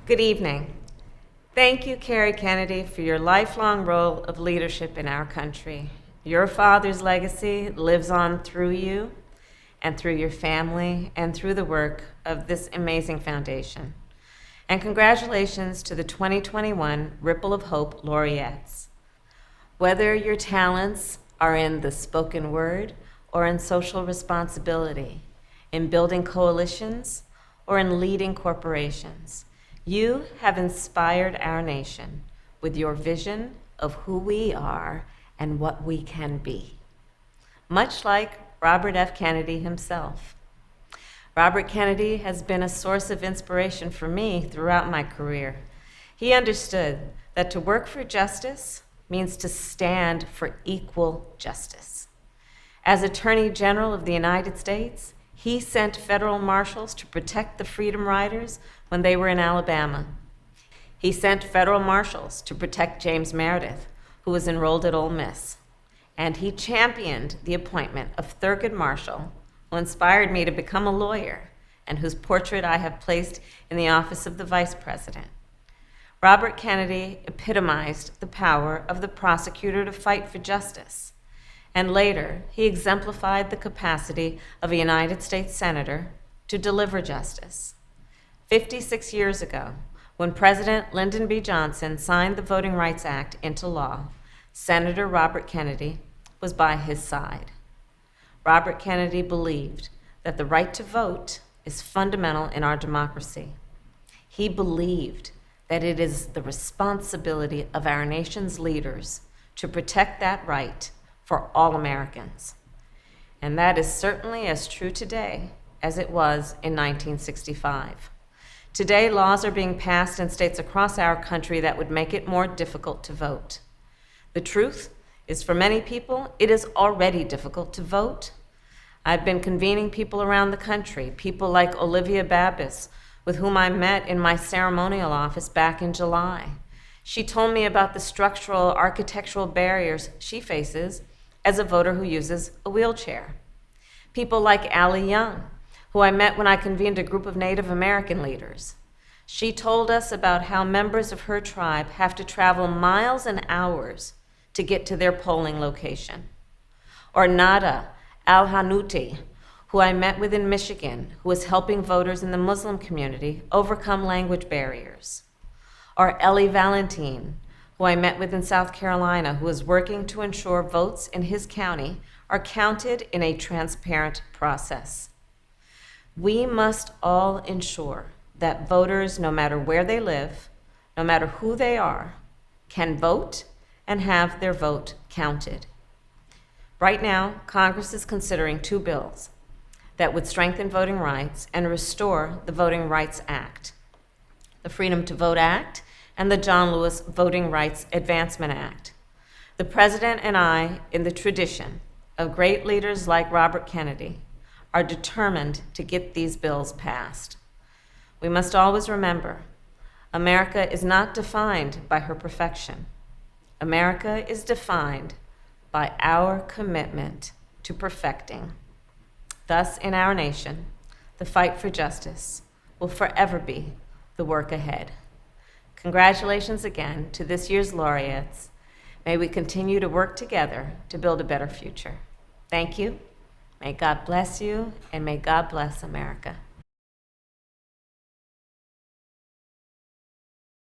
Good evening. Thank you, Carrie Kennedy, for your lifelong role of leadership in our country. Your father's legacy lives on through you and through your family and through the work of this amazing foundation. And congratulations to the 2021 Ripple of Hope laureates. Whether your talents are in the spoken word or in social responsibility, in building coalitions or in leading corporations, you have inspired our nation with your vision of who we are and what we can be. Much like Robert F. Kennedy himself. Robert Kennedy has been a source of inspiration for me throughout my career. He understood that to work for justice means to stand for equal justice. As Attorney General of the United States, he sent federal marshals to protect the Freedom Riders when they were in Alabama. He sent federal marshals to protect James Meredith, who was enrolled at Ole Miss. And he championed the appointment of Thurgood Marshall, who inspired me to become a lawyer and whose portrait I have placed in the office of the Vice President. Robert Kennedy epitomized the power of the prosecutor to fight for justice. And later, he exemplified the capacity of a United States Senator to deliver justice. 56 years ago, when President Lyndon B. Johnson signed the Voting Rights Act into law, Senator Robert Kennedy was by his side. Robert Kennedy believed that the right to vote is fundamental in our democracy. He believed that it is the responsibility of our nation's leaders to protect that right for all Americans. And that is certainly as true today as it was in 1965. Today, laws are being passed in states across our country that would make it more difficult to vote. The truth is, for many people, it is already difficult to vote. I've been convening people around the country, people like Olivia Babis, with whom I met in my ceremonial office back in July. She told me about the structural architectural barriers she faces as a voter who uses a wheelchair. People like Allie Young, who I met when I convened a group of Native American leaders. She told us about how members of her tribe have to travel miles and hours to get to their polling location. Or Nada Al-Hanuti, who I met with in Michigan, who is helping voters in the Muslim community overcome language barriers. Or Ellie Valentine, who I met with in South Carolina, who is working to ensure votes in his county are counted in a transparent process. We must all ensure that voters, no matter where they live, no matter who they are, can vote and have their vote counted. Right now, Congress is considering two bills that would strengthen voting rights and restore the Voting Rights Act, the Freedom to Vote Act and the John Lewis Voting Rights Advancement Act. The President and I, in the tradition of great leaders like Robert Kennedy, are determined to get these bills passed. We must always remember, America is not defined by her perfection. America is defined by our commitment to perfecting. Thus, in our nation, the fight for justice will forever be the work ahead. Congratulations again to this year's laureates. May we continue to work together to build a better future. Thank you. May God bless you, and may God bless America.